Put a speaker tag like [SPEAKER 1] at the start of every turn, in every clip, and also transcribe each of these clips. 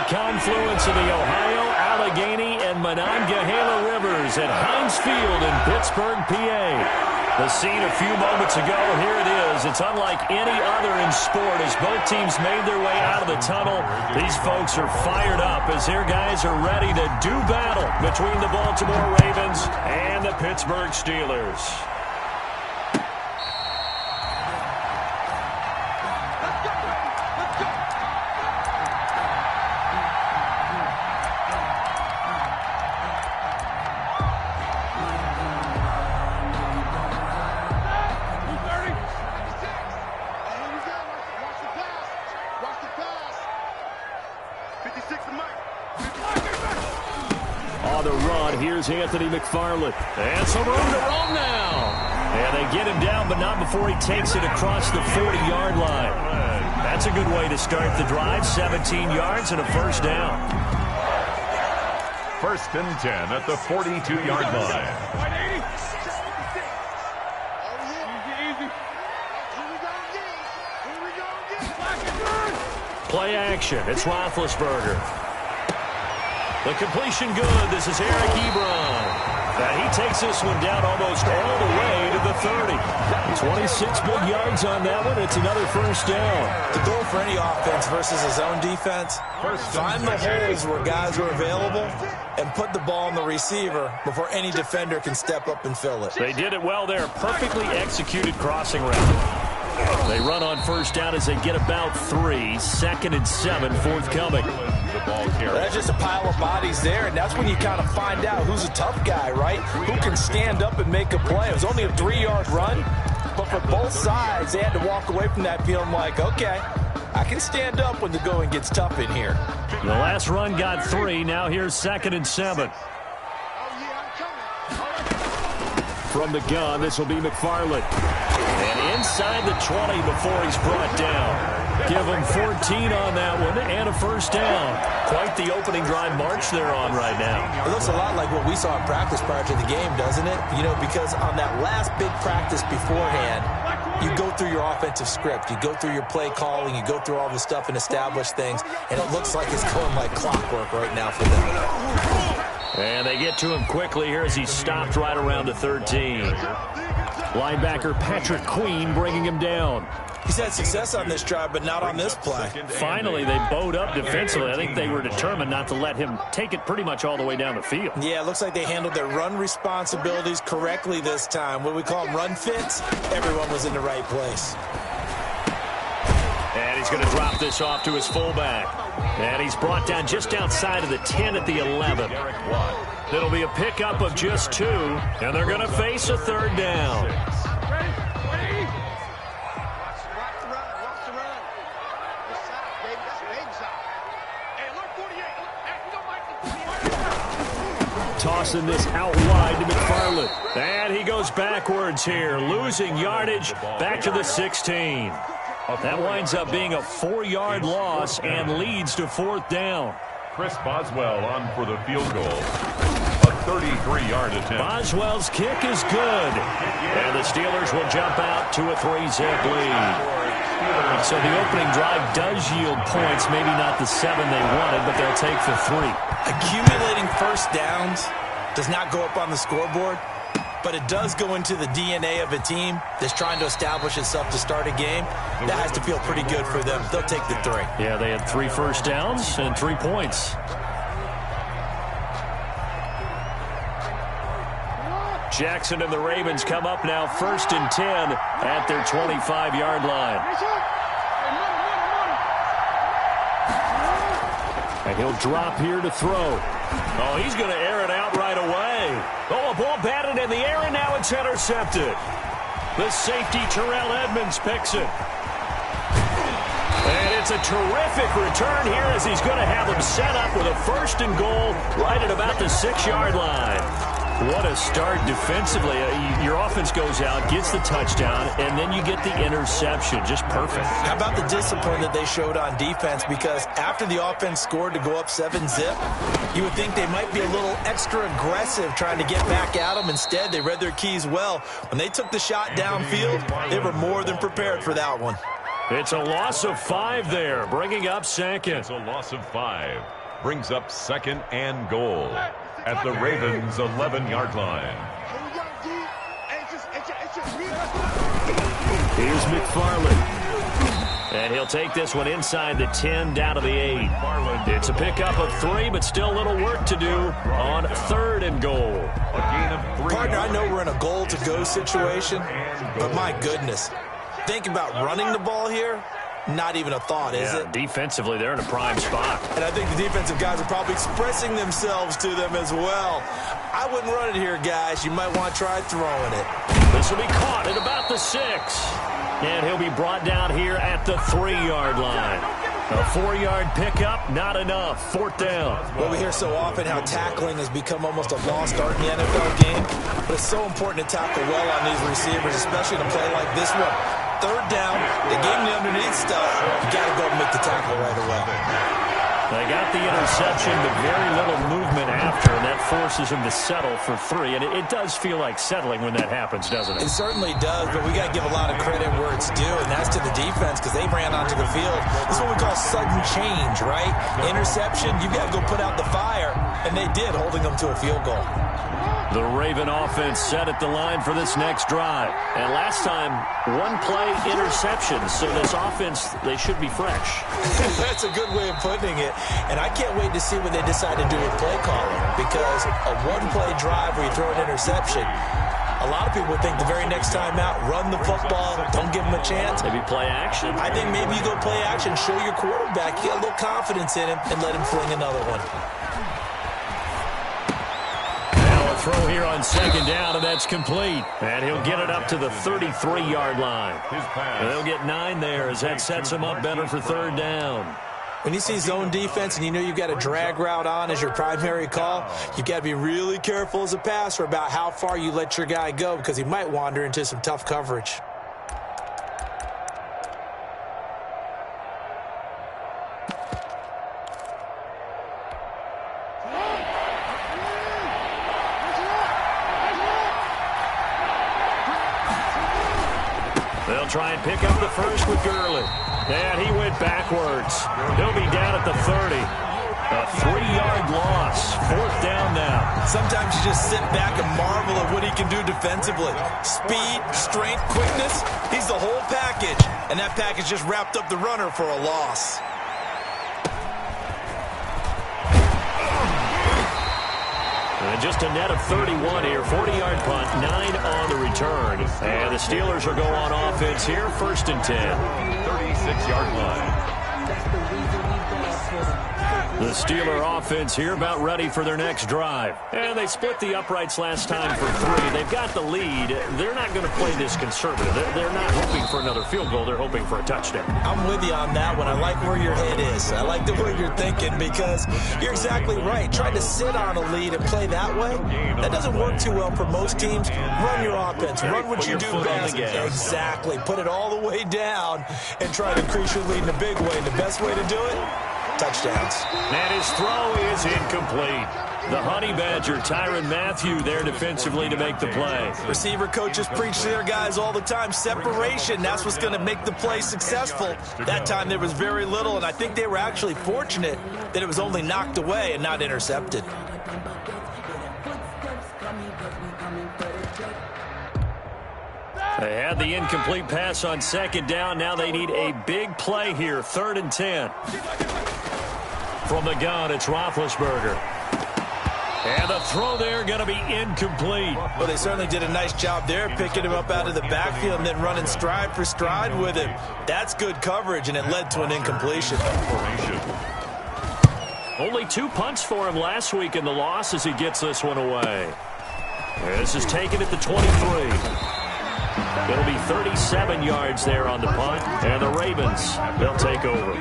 [SPEAKER 1] confluence of the Ohio, Allegheny, and Monongahela rivers at Heinz Field in Pittsburgh, PA. The scene a few moments ago, here it is. It's unlike any other in sport as both teams made their way out of the tunnel. These folks are fired up as their guys are ready to do battle between the Baltimore Ravens and the Pittsburgh Steelers. On the run, here's Anthony McFarland. And some room to roam now. And they get him down, but not before he takes it across the 40-yard line. That's a good way to start the drive. 17 yards and a first down.
[SPEAKER 2] 1st and 10 at the 42-yard line.
[SPEAKER 1] Play action. It's Roethlisberger. The completion good. This is Eric Ebron. And he takes this one down almost all the way to the 30. 26 big yards on that one. It's another first down.
[SPEAKER 3] The goal for any offense versus his own defense, find the holes where guys are available and put the ball on the receiver before any defender can step up and fill it.
[SPEAKER 1] They did it well there. Perfectly executed crossing route. They run on first down as they get about 3. 2nd and 7 forthcoming.
[SPEAKER 3] That's just a pile of bodies there, and that's when you kind of find out who's a tough guy, right? Who can stand up and make a play. It was only a 3-yard run, but for both sides, they had to walk away from that feeling like, okay, I can stand up when the going gets tough in here.
[SPEAKER 1] The last run got 3. Now here's 2nd and 7. From the gun, this will be McFarland. And inside the 20 before he's brought down. Give him 14 on that one and a first down. Quite the opening drive march they're on right now.
[SPEAKER 3] It looks a lot like what we saw in practice prior to the game, doesn't it? You know, because on that last big practice beforehand, you go through your offensive script. You go through your play calling. You go through all the stuff and establish things. And it looks like it's going like clockwork right now for them.
[SPEAKER 1] And they get to him quickly here as he's stopped right around the 13. Linebacker Patrick Queen bringing him down.
[SPEAKER 3] He's had success on this drive, but not on this play.
[SPEAKER 1] Finally, they bowed up defensively. I think they were determined not to let him take it pretty much all the way down the field.
[SPEAKER 3] Yeah, it looks like they handled their run responsibilities correctly this time. What we call them run fits, everyone was in the right place.
[SPEAKER 1] And he's going to drop this off to his fullback. And he's brought down just outside of the 10 at the 11. It'll be a pickup of just 2, and they're going to face a 3rd down. Tossing this out wide to McFarland. And he goes backwards here, losing yardage back to the 16. That winds up being a 4-yard loss and leads to 4th down.
[SPEAKER 2] Chris Boswell on for the field goal. A 33-yard attempt.
[SPEAKER 1] Boswell's kick is good. And the Steelers will jump out to a 3-zip lead. So the opening drive does yield points, maybe not the 7 they wanted, but they'll take the 3.
[SPEAKER 3] Accumulating first downs does not go up on the scoreboard, but it does go into the DNA of a team that's trying to establish itself to start a game. That has to feel pretty good for them. They'll take the 3.
[SPEAKER 1] Yeah, they had 3 first downs and 3 points. Jackson and the Ravens come up now 1st and 10 at their 25-yard line. And he'll drop here to throw. Oh, he's going to air it out right away. Oh, a ball batted in the air, and now it's intercepted. The safety, Terrell Edmonds, picks it. And it's a terrific return here as he's going to have him set up with a 1st and goal right at about the 6-yard line. What a start defensively. Your offense goes out, gets the touchdown, and then you get the interception. Just perfect.
[SPEAKER 3] How about the discipline that they showed on defense? Because after the offense scored to go up 7-zip, you would think they might be a little extra aggressive trying to get back at them. Instead, they read their keys well. When they took the shot downfield, they were more than prepared for that one.
[SPEAKER 1] It's a loss of 5 there, bringing up 2nd.
[SPEAKER 2] It's a loss of 5. brings up 2nd and goal at the Ravens' 11-yard line.
[SPEAKER 1] Here's McFarland. And he'll take this one inside the 10, down to the 8. It's a pickup of 3, but still a little work to do on 3rd and goal.
[SPEAKER 2] A gain of 3.
[SPEAKER 3] Partner, I know we're in a goal-to-go situation, but my goodness, think about running the ball here. Not even a thought, is it?
[SPEAKER 1] Defensively, they're in a prime spot.
[SPEAKER 3] And I think the defensive guys are probably expressing themselves to them as well. I wouldn't run it here, guys. You might want to try throwing it.
[SPEAKER 1] This will be caught at about the 6. And he'll be brought down here at the 3-yard line. A 4-yard pickup, not enough. 4th down.
[SPEAKER 3] Well, we hear so often how tackling has become almost a lost art in the NFL game. But it's so important to tackle well on these receivers, especially in a play like this one. 3rd down, they gave him the underneath stuff. You got to go and make the tackle right away.
[SPEAKER 1] They got the interception, but very little movement after, and that forces him to settle for 3. And it does feel like settling when that happens, doesn't it?
[SPEAKER 3] It certainly does, but we got to give a lot of credit where it's due, and that's to the defense because they ran onto the field. This is what we call sudden change, right? Interception, you got to go put out the fire, and they did, holding them to a field goal.
[SPEAKER 1] The Raven offense set at the line for this next drive. And last time, 1-play interception. So this offense, they should be fresh.
[SPEAKER 3] That's a good way of putting it. And I can't wait to see what they decide to do with play calling. Because a 1-play drive where you throw an interception, a lot of people would think the very next time out, run the football, don't give them a chance.
[SPEAKER 1] Maybe play action?
[SPEAKER 3] I think maybe you go play action, show your quarterback, get a little confidence in him, and let him fling another one.
[SPEAKER 1] Throw here on 2nd down, and that's complete. And he'll get it up to the 33-yard line. And they'll get 9 there as that sets him up better for 3rd down.
[SPEAKER 3] When you see zone defense and you know you've got a drag route on as your primary call, you've got to be really careful as a passer about how far you let your guy go because he might wander into some tough coverage.
[SPEAKER 1] They'll try and pick up the first with Gurley. And he went backwards. He'll be down at the 30. A 3-yard loss. 4th down now.
[SPEAKER 3] Sometimes you just sit back and marvel at what he can do defensively. Speed, strength, quickness. He's the whole package. And that package just wrapped up the runner for a loss.
[SPEAKER 1] And just a net of 31 here. 40-yard punt, 9 on the return. And the Steelers will go on offense here, 1st and 10.
[SPEAKER 2] 36-yard line.
[SPEAKER 1] The Steeler offense here about ready for their next drive. And they split the uprights last time for 3. They've got the lead. They're not going to play this conservative. They're not hoping for another field goal. They're hoping for a touchdown.
[SPEAKER 3] I'm with you on that one. I like where your head is. I like the way you're thinking because you're exactly right. Trying to sit on a lead and play that way, that doesn't work too well for most teams. Run your offense. Run what you do best. Exactly. Put it all the way down and try to increase your lead in a big way. And the best way to do it? Touchdowns.
[SPEAKER 1] And his throw is incomplete. The Honey Badger, Tyrann Mathieu, there defensively to make the play.
[SPEAKER 3] Receiver coaches preach to their guys all the time. Separation, that's what's going to make the play successful. That time there was very little, and I think they were actually fortunate that it was only knocked away and not intercepted.
[SPEAKER 1] They had the incomplete pass on 2nd down. Now they need a big play here, 3rd and 10. From the gun, it's Roethlisberger. And the throw there going to be incomplete.
[SPEAKER 3] Well, they certainly did a nice job there, picking him up out of the backfield and then running stride for stride with him. That's good coverage, and it led to an incompletion.
[SPEAKER 1] Only 2 punts for him last week in the loss as he gets this one away. This is taken at the 23. It'll be 37 yards there on the punt, and the Ravens, they'll take over.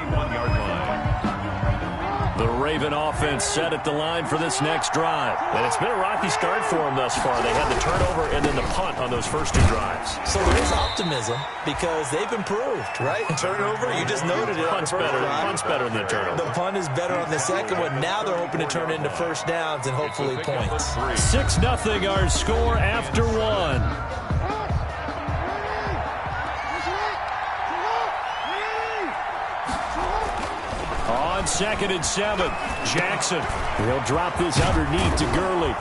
[SPEAKER 1] The Raven offense set at the line for this next drive. And it's been a rocky start for them thus far. They had the turnover and then the punt on those first 2 drives.
[SPEAKER 3] So there is optimism because they've improved, right? Turnover, you just noted it.
[SPEAKER 1] Punt's better than the turnover.
[SPEAKER 3] The punt is better on the second one. Now they're hoping to turn into first downs and hopefully points.
[SPEAKER 1] 6-0 our score after 1. On 2nd and 7. Jackson. He'll drop this underneath to Gurley.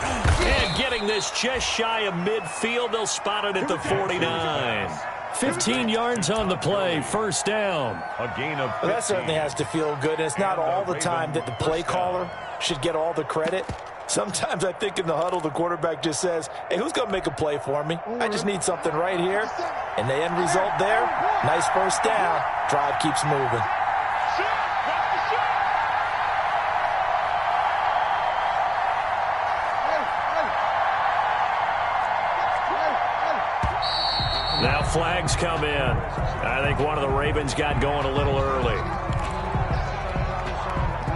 [SPEAKER 1] And getting this just shy of midfield. They'll spot it at the 49. 15 yards on the play. First down.
[SPEAKER 2] A gain of 15.
[SPEAKER 3] Well, that certainly has to feel good. And it's not all the time that the play caller should get all the credit. Sometimes I think in the huddle, the quarterback just says, hey, who's going to make a play for me? I just need something right here. And the end result there, nice first down. Drive keeps moving.
[SPEAKER 1] Now flags come in. I think one of the Ravens got going a little early.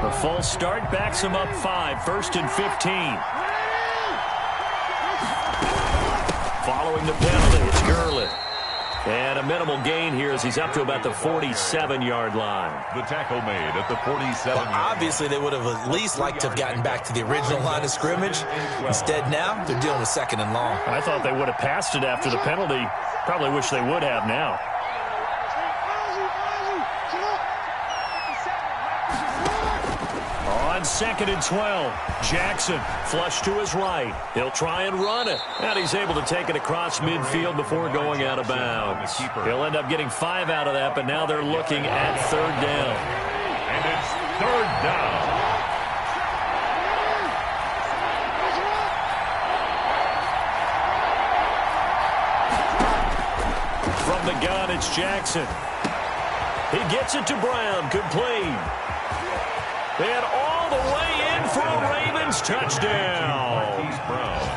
[SPEAKER 1] The full start backs him up 5. 1st and 15. Following the penalty, it's Gurley. And a minimal gain here as he's up to about the 47-yard line.
[SPEAKER 2] The tackle made at the 47.
[SPEAKER 3] Well, obviously, they would have at least liked to have gotten back to the original line of scrimmage. Instead, now they're dealing with 2nd and long.
[SPEAKER 1] I thought they would have passed it after the penalty. Probably wish they would have now. On 2nd and 12, Jackson flush to his right. He'll try and run it. And he's able to take it across midfield before going out of bounds. He'll end up getting 5 out of that, but now they're looking at 3rd down.
[SPEAKER 2] And it's 3rd down.
[SPEAKER 1] From the gun, it's Jackson. He gets it to Brown. Complete. And all the way in for a Ravens touchdown.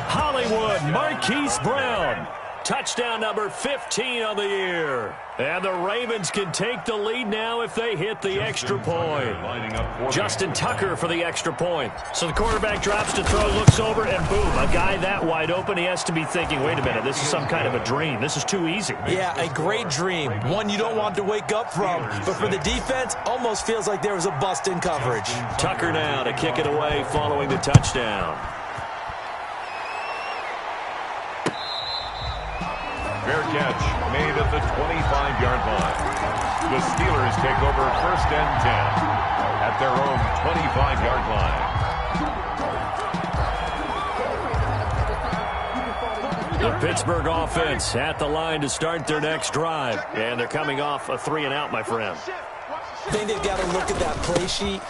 [SPEAKER 1] Hollywood Marquise Brown. Touchdown number 15 on the year. And the Ravens can take the lead now if they hit the extra point. Justin Tucker for the extra point. So the quarterback drops to throw, looks over, and boom, a guy that wide open, he has to be thinking, wait a minute, this is some kind of a dream. This is too easy.
[SPEAKER 3] Yeah, a great dream. One you don't want to wake up from. But for the defense, almost feels like there was a bust in coverage.
[SPEAKER 1] Tucker now to kick it away following the touchdown.
[SPEAKER 2] Fair catch made at the 25-yard line. The Steelers take over 1st and 10 at their own 25-yard line.
[SPEAKER 1] The Pittsburgh offense at the line to start their next drive. And they're coming off a 3-and-out, my friend.
[SPEAKER 3] I think they've got to look at that play sheet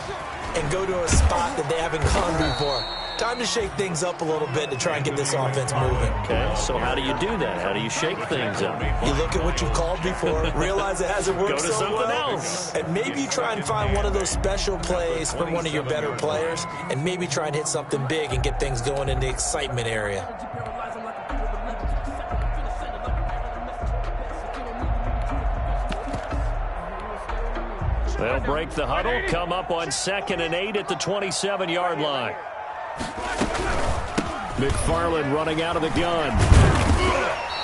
[SPEAKER 3] and go to a spot that they haven't gone before. Time to shake things up a little bit to try and get this offense moving.
[SPEAKER 1] Okay, so how do you do that? How do you shake things up?
[SPEAKER 3] You look at what you've called before, realize it hasn't worked
[SPEAKER 1] Go to
[SPEAKER 3] so
[SPEAKER 1] something
[SPEAKER 3] well,
[SPEAKER 1] else.
[SPEAKER 3] and maybe you try and find one of those special plays from one of your better players, and maybe try and hit something big and get things going in the excitement area.
[SPEAKER 1] They'll break the huddle, come up on 2nd and 8 at the 27-yard line. McFarland running out of the gun.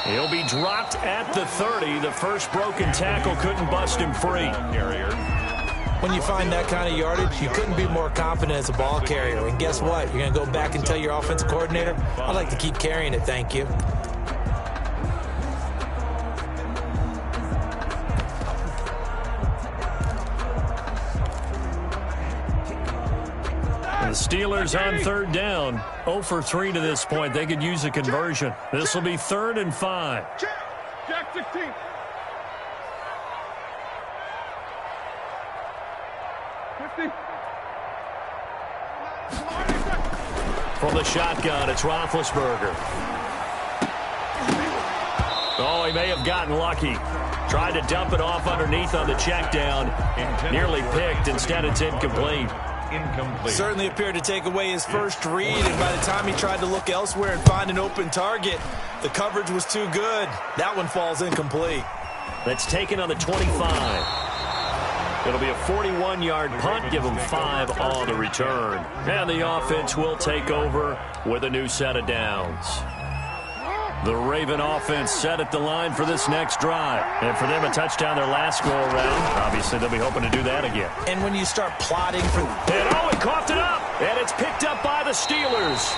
[SPEAKER 1] He'll be dropped at the 30. The first broken tackle couldn't bust him free.
[SPEAKER 3] When you find that kind of yardage, you couldn't be more confident as a ball carrier. And guess what? You're going to go back and tell your offensive coordinator, I'd like to keep carrying it, thank you.
[SPEAKER 1] The Steelers on 3rd down. 0 for 3 to this point. They could use a conversion. This will be 3rd and 5.
[SPEAKER 4] Jack 16.
[SPEAKER 1] From the shotgun, it's Roethlisberger. Oh, he may have gotten lucky. Tried to dump it off underneath on the check down. Nearly picked. Instead, it's incomplete.
[SPEAKER 3] Certainly appeared to take away his first read, and by the time he tried to look elsewhere and find an open target, the coverage was too good. That one falls incomplete.
[SPEAKER 1] That's taken on the 25. It'll be a 41-yard punt, give them 5 on the return. And the offense will take over with a new set of downs. The Raven offense set at the line for this next drive. And for them, a touchdown their last go-around. Obviously, they'll be hoping to do that again.
[SPEAKER 3] And when you start plotting for...
[SPEAKER 1] And oh, it coughed it up. And it's picked up by the Steelers.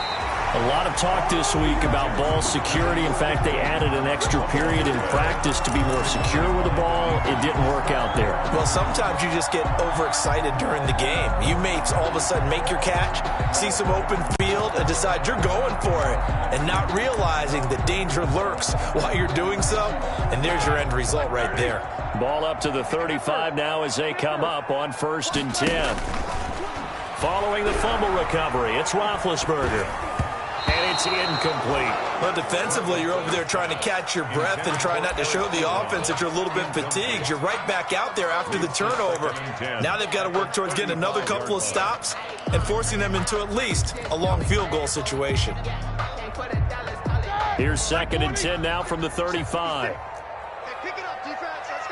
[SPEAKER 1] A lot of talk this week about ball security. In fact, they added an extra period in practice to be more secure with the ball. It didn't work out there.
[SPEAKER 3] Well, sometimes you just get overexcited during the game. You may all of a sudden make your catch, see some open field, and decide you're going for it, and not realizing the danger lurks while you're doing so, and there's your end result right there.
[SPEAKER 1] Ball up to the 35 now as they come up on 1st and 10. Following the fumble recovery, it's Roethlisberger. And it's incomplete.
[SPEAKER 3] Well, defensively, you're over there trying to catch your breath and try not to show the offense that you're a little bit fatigued. You're right back out there after the turnover. Now they've got to work towards getting another couple of stops and forcing them into at least a long field goal situation.
[SPEAKER 1] Here's 2nd and 10 now from the 35.
[SPEAKER 4] Pick it up, defense. Let's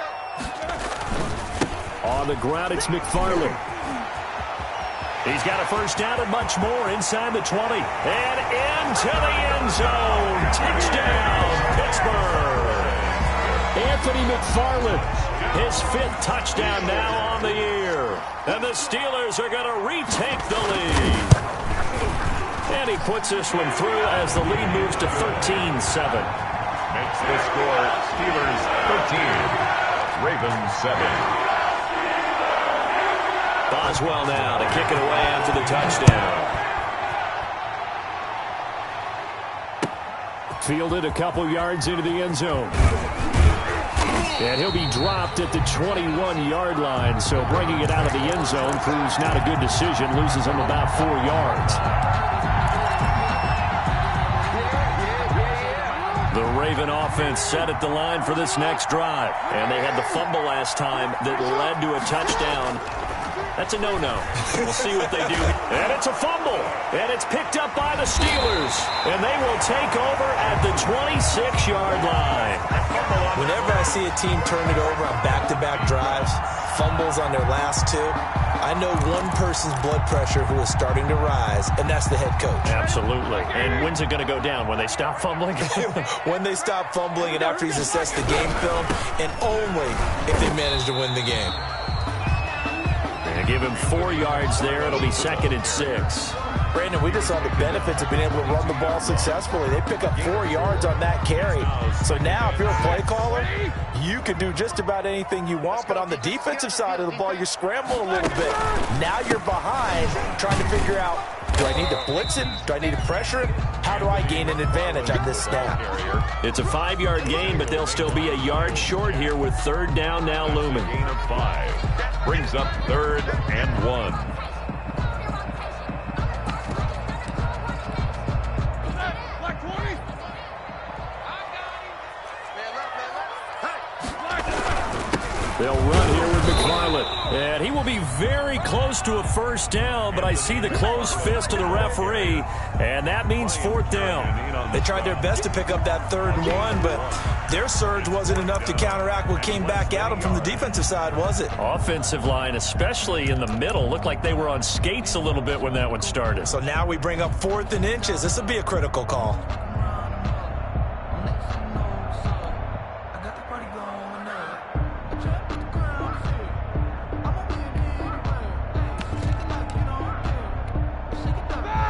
[SPEAKER 4] go.
[SPEAKER 1] On the ground, it's McFarland. He's got a first down and much more inside the 20. And into the end zone. Touchdown, Pittsburgh. Anthony McFarland, his 5th touchdown now on the year. And the Steelers are going to retake the lead. And he puts this one through as the lead moves to 13-7.
[SPEAKER 2] Makes the score Steelers 13, Ravens 7.
[SPEAKER 1] Boswell now to kick it away after the touchdown. Fielded a couple yards into the end zone. And he'll be dropped at the 21-yard line. So bringing it out of the end zone proves not a good decision. Loses him about 4 yards. The Raven offense set at the line for this next drive. And they had the fumble last time that led to a touchdown. That's a no-no. We'll see what they do. And it's a fumble. And it's picked up by the Steelers. And they will take over at the 26-yard line.
[SPEAKER 3] Whenever I see a team turn it over on back-to-back drives, fumbles on their last 2, I know one person's blood pressure who is starting to rise, and that's the head coach.
[SPEAKER 1] Absolutely. And when's it going to go down? When they stop fumbling?
[SPEAKER 3] When they stop fumbling and after he's assessed the game film, and only if they manage to win the game.
[SPEAKER 1] And give him 4 yards there. It'll be 2nd and 6.
[SPEAKER 3] Brandon, we just saw the benefits of being able to run the ball successfully. They pick up 4 yards on that carry. So now, if you're a play caller, you can do just about anything you want. But on the defensive side of the ball, you're scrambling a little bit. Now you're behind, trying to figure out, do I need to blitz him? Do I need to pressure him? How do I gain an advantage on this snap?
[SPEAKER 1] It's a 5-yard gain, but they'll still be a yard short here with 3rd down now looming.
[SPEAKER 2] Gain of 5. Brings up 3rd and 1.
[SPEAKER 1] They'll run here with McFarland. And he will be very close to a first down, but I see the closed fist of the referee, and that means 4th down.
[SPEAKER 3] They tried their best to pick up that 3rd and 1, but their surge wasn't enough to counteract what came back at them from the defensive side, was it?
[SPEAKER 1] Offensive line, especially in the middle, looked like they were on skates a little bit when that one started.
[SPEAKER 3] So now we bring up 4th and inches. This will be a critical call.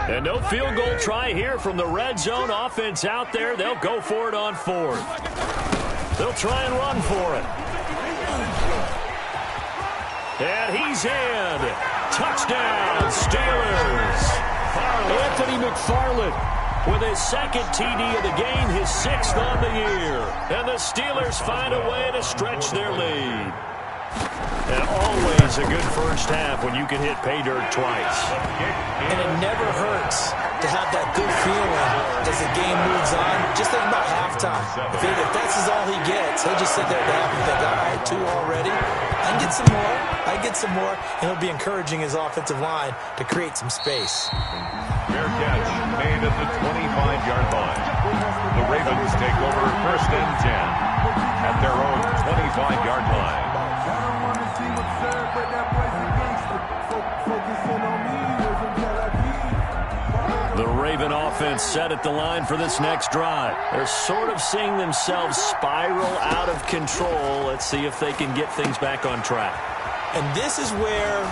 [SPEAKER 1] And no field goal try here from the red zone offense out there. They'll go for it on 4th. They'll try and run for it. And he's in. Touchdown, Steelers. Anthony McFarland with his 2nd TD of the game, his 6th on the year. And the Steelers find a way to stretch their lead. And always a good first half when you can hit pay dirt twice.
[SPEAKER 3] And it never hurts to have that good feeling as the game moves on. Just think about halftime. If that's all he gets, he'll just sit there at the half and think, all right, 2 already. I can get some more. I get some more. And he'll be encouraging his offensive line to create some space.
[SPEAKER 2] Fair catch made at the 25-yard line. The Ravens take over 1st and 10 at their own 25-yard line.
[SPEAKER 1] The Raven offense set at the line for this next drive. They're sort of seeing themselves spiral out of control. Let's see if they can get things back on track.
[SPEAKER 3] And this is where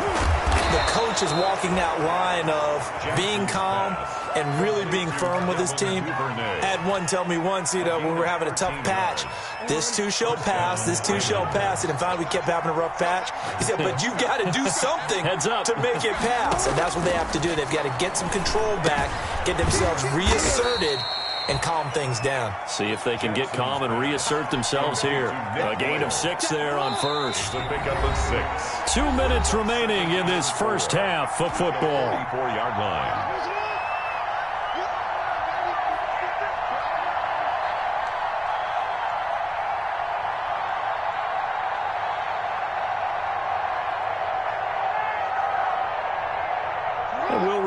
[SPEAKER 3] the coach is walking that line of being calm and really being firm with his team. I had one tell me once, when we were having a tough patch, this too shall pass, this too shall pass. And finally we kept having a rough patch. He said, but you got to do something to make it pass. And that's what they have to do. They've got to get some control back, get themselves reasserted, and calm things down.
[SPEAKER 1] See if they can get calm and reassert themselves here. A gain of 6 there on first.
[SPEAKER 2] A pickup of 6.
[SPEAKER 1] 2 minutes remaining in this first half of football.
[SPEAKER 2] 34-yard line.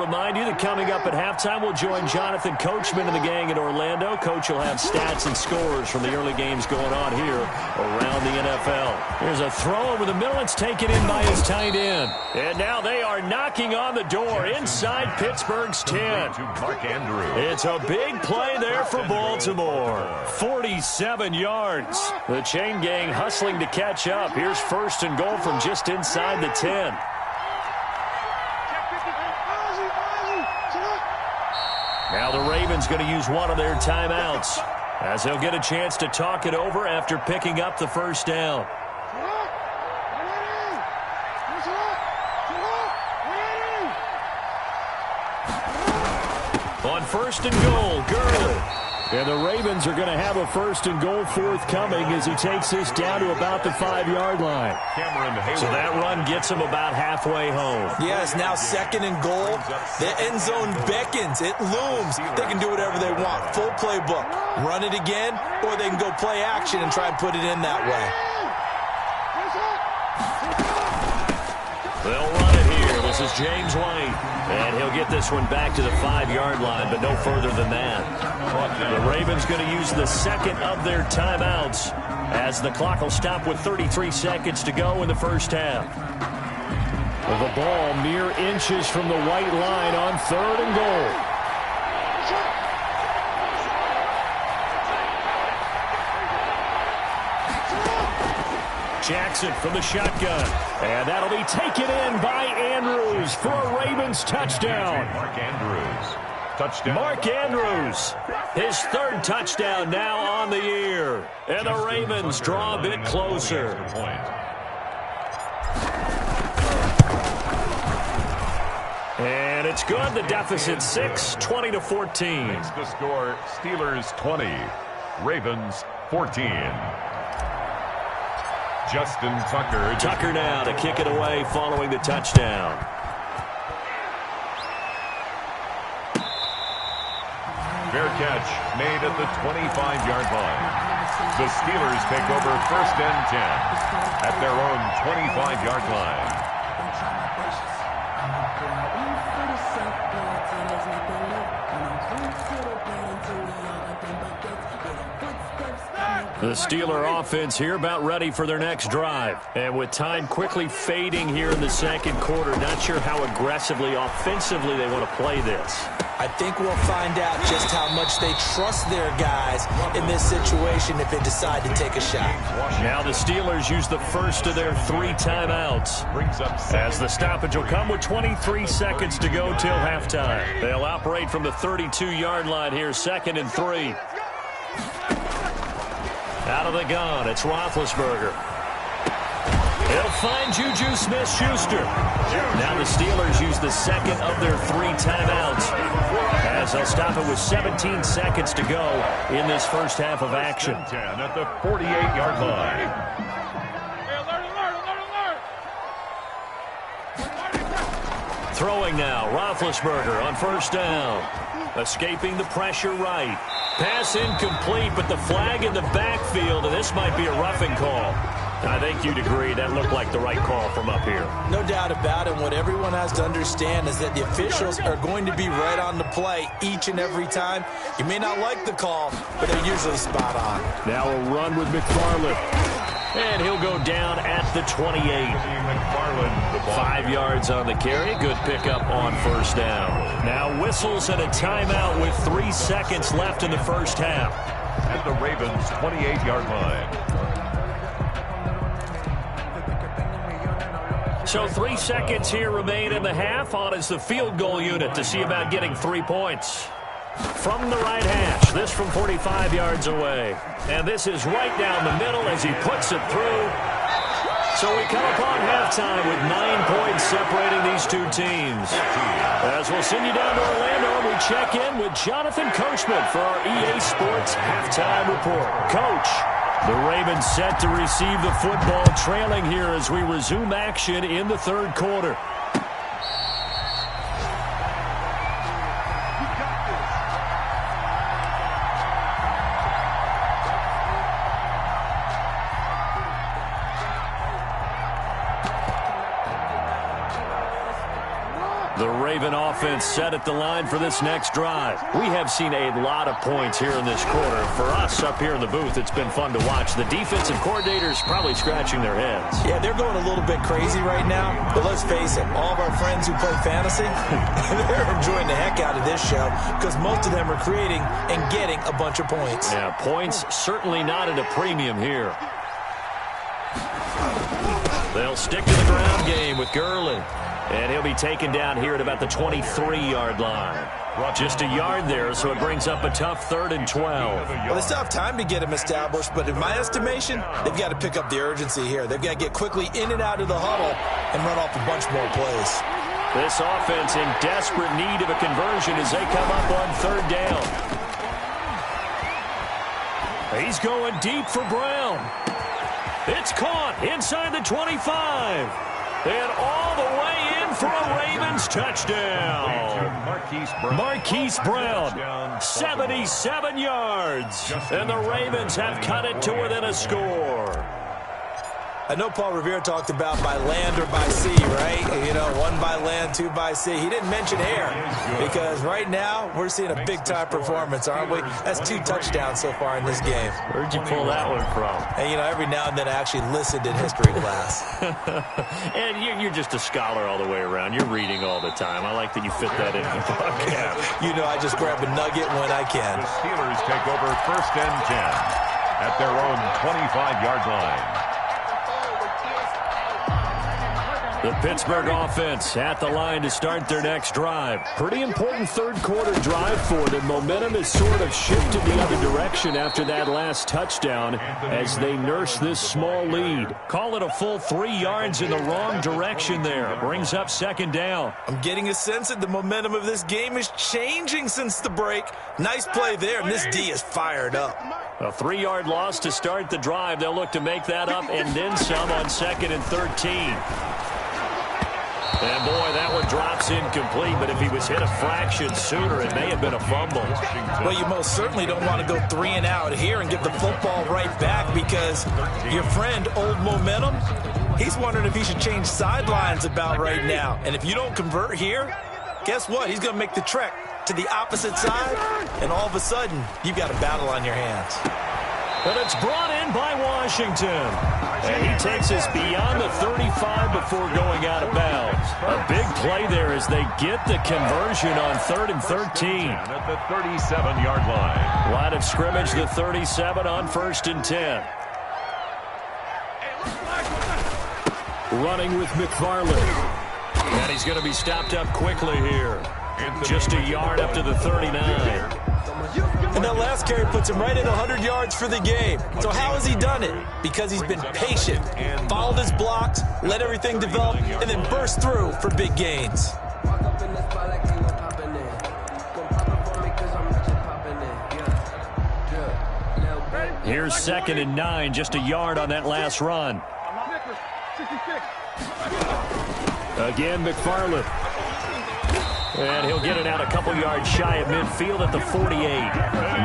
[SPEAKER 1] Remind you that coming up at halftime, we'll join Jonathan Coachman and the gang in Orlando. Coach will have stats and scores from the early games going on here around the NFL. There's a throw over the middle. It's taken in by his tight end. And now they are knocking on the door inside Pittsburgh's 10.
[SPEAKER 2] Mark Andrews.
[SPEAKER 1] It's a big play there for Baltimore. 47 yards. The chain gang hustling to catch up. Here's first and goal from just inside the 10. Now the Ravens going to use one of their timeouts as they'll get a chance to talk it over after picking up the first down. On first and goal, Gurley. And the Ravens are going to have a first and goal forthcoming as he takes this down to about the 5-yard line. So that run gets him about halfway home.
[SPEAKER 3] Yes, now second and goal. The end zone beckons. It looms. They can do whatever they want. Full playbook. Run it again, or they can go play action and try and put it in that way.
[SPEAKER 1] They'll run it here. This is James White. And he'll get this one back to the 5-yard line, but no further than that. The Ravens going to use the second of their timeouts as the clock will stop with 33 seconds to go in the first half. The ball mere inches from the white line on third and goal. Jackson from the shotgun. And that'll be taken in by Andrews for a Ravens touchdown.
[SPEAKER 2] Mark Andrews. Touchdown.
[SPEAKER 1] Mark Andrews, his third touchdown now on the year. And the Ravens draw a bit closer. And it's good. The deficit 6, 20-14.
[SPEAKER 2] Makes the score Steelers 20, Ravens 14. Justin Tucker.
[SPEAKER 1] Tucker now to kick it away following the touchdown.
[SPEAKER 2] Fair catch made at the 25-yard line. The Steelers take over first and 10 at their own 25-yard line.
[SPEAKER 1] The Steeler offense here about ready for their next drive. And with time quickly fading here in the second quarter, not sure how aggressively, offensively they want to play this.
[SPEAKER 3] I think we'll find out just how much they trust their guys in this situation if they decide to take a shot.
[SPEAKER 1] Now the Steelers use the first of their 3 timeouts. As the stoppage will come with 23 seconds to go till halftime. They'll operate from the 32-yard line here, 2nd and 3. Out of the gun, it's Roethlisberger. He'll find Juju Smith-Schuster. Now the Steelers use the second of their 3 timeouts as they'll stop it with 17 seconds to go in this first half of action.
[SPEAKER 2] 10 at the 48-yard line.
[SPEAKER 1] Throwing now, Roethlisberger on first down. Escaping the pressure right. Pass incomplete, but the flag in the backfield, and this might be a roughing call. I think you'd agree that looked like the right call from up here.
[SPEAKER 3] No doubt about it. What everyone has to understand is that the officials are going to be right on the play each and every time. You may not like the call, but they're usually spot on.
[SPEAKER 1] Now a run with McFarland. And he'll go down at the 28. 5 yards on the carry. Good pickup on first down. Now whistles and a timeout with 3 seconds left in the first half.
[SPEAKER 2] At the Ravens' 28-yard line.
[SPEAKER 1] So 3 seconds here remain in the half. On is the field goal unit to see about getting 3 points. From the right hash, this from 45 yards away. And this is right down the middle as he puts it through. So we come upon halftime with 9 points separating these two teams. As we'll send you down to Orlando, we check in with Jonathan Coachman for our EA Sports Halftime Report. Coach, the Ravens set to receive the football, trailing here as we resume action in the third quarter. The Raven offense set at the line for this next drive. We have seen a lot of points here in this quarter. For us up here in the booth, it's been fun to watch. The defensive coordinators probably scratching their heads.
[SPEAKER 3] Yeah, they're going a little bit crazy right now. But let's face it, all of our friends who play fantasy, they're enjoying the heck out of this show because most of them are creating and getting a bunch of points.
[SPEAKER 1] Yeah, points certainly not at a premium here. They'll stick to the ground game with Gurley. And he'll be taken down here at about the 23-yard line. Just a yard there, so it brings up a tough 3rd and 12.
[SPEAKER 3] Well, they still have time to get him established, but in my estimation, they've got to pick up the urgency here. They've got to get quickly in and out of the huddle and run off a bunch more plays.
[SPEAKER 1] This offense in desperate need of a conversion as they come up on 3rd down. He's going deep for Brown. It's caught inside the 25. And all the way in for a Ravens touchdown. Marquise Brown, 77 yards. And the Ravens have cut it to within a score.
[SPEAKER 3] I know Paul Revere talked about by land or by sea, right? You know, 1 by land, 2 by sea. He didn't mention air because right now we're seeing a big-time performance, aren't we? That's 2 touchdowns so far in this game.
[SPEAKER 1] Where'd you pull that one from?
[SPEAKER 3] And, you know, every now and then I actually listened in history class.
[SPEAKER 1] And you're just a scholar all the way around. You're reading all the time. I like that you fit that in the book.
[SPEAKER 3] Yeah. You know, I just grab a nugget when I can.
[SPEAKER 2] The Steelers take over 1st and 10 at their own 25-yard line.
[SPEAKER 1] The Pittsburgh offense at the line to start their next drive. Pretty important third quarter drive for them. Momentum has sort of shifted the other direction after that last touchdown as they nurse this small lead. Call it a full 3 yards in the wrong direction there. Brings up 2nd down.
[SPEAKER 3] I'm getting a sense that the momentum of this game is changing since the break. Nice play there, and this D is fired up.
[SPEAKER 1] A 3-yard loss to start the drive. They'll look to make that up and then some on 2nd and 13. And, boy, that one drops incomplete, but if he was hit a fraction sooner, it may have been a fumble.
[SPEAKER 3] Well, you most certainly don't want to go 3 and out here and give the football right back because your friend, Old Momentum, he's wondering if he should change sidelines about right now. And if you don't convert here, guess what? He's going to make the trek to the opposite side, and all of a sudden, you've got a battle on your hands.
[SPEAKER 1] But it's brought in by Washington. And he takes us beyond the 35 before going out of bounds. A big play there as they get the conversion on 3rd and 13.
[SPEAKER 2] At the 37-yard line.
[SPEAKER 1] Line of scrimmage, the 37 on 1st and 10. Running with McFarland. And he's going to be stopped up quickly here. Just a yard up to the 39.
[SPEAKER 3] And that last carry puts him right at 100 yards for the game. So how has he done it? Because he's been patient, followed his blocks, let everything develop, and then burst through for big gains.
[SPEAKER 1] Here's 2nd and 9, just a yard on that last run. Again, McFarland. And he'll get it out a couple yards shy of midfield at the 48.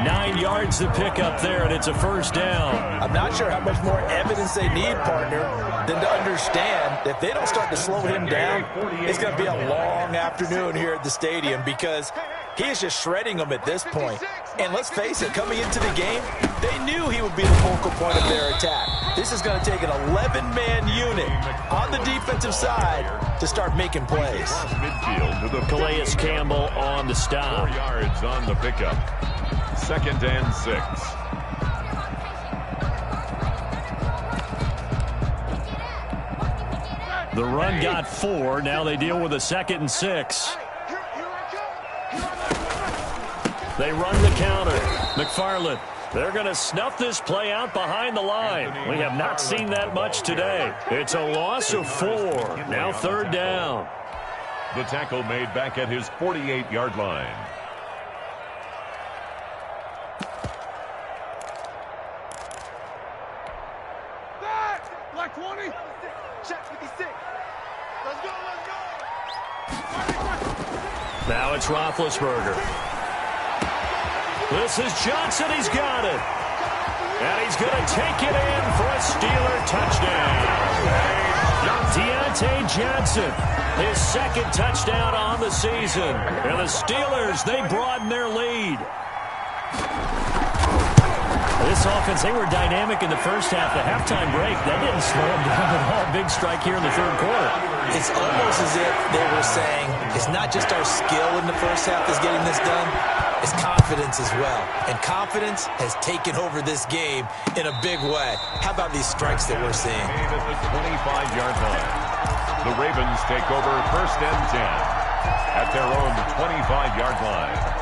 [SPEAKER 1] 9 yards to pick up there, and it's a 1st down.
[SPEAKER 3] I'm not sure how much more evidence they need, partner, than to understand that if they don't start to slow him down, it's going to be a long afternoon here at the stadium because he is just shredding them at this point. And let's face it, coming into the game, they knew he would be the focal point of their attack. This is going to take an 11-man unit on the defensive side to start making plays.
[SPEAKER 2] Midfield to the
[SPEAKER 1] Calais Campbell on the stop.
[SPEAKER 2] 4 yards on the pickup. 2nd and 6.
[SPEAKER 1] The run got 4. Now they deal with a 2nd and 6. They run the counter. McFarland. They're going to snuff this play out behind the line. We have not seen that much today. It's a loss of 4. Now 3rd down.
[SPEAKER 2] The tackle made back at his 48-yard line.
[SPEAKER 4] Black 20. Check 56. Let's go, let's go.
[SPEAKER 1] Now it's Roethlisberger. This is Johnson. He's got it. And he's going to take it in for a Steeler touchdown. Deontay Johnson, his 2nd touchdown on the season. And the Steelers, they broaden their lead. This offense, they were dynamic in the first half. The halftime break, that didn't slow them down at all. Big strike here in the 3rd quarter.
[SPEAKER 3] It's almost as if they were saying, it's not just our skill in the first half that's getting this done, it's confidence as well. And confidence has taken over this game in a big way. How about these strikes that we're seeing?
[SPEAKER 2] At the 25-yard line. The Ravens take over 1st and 10 at their own 25-yard line.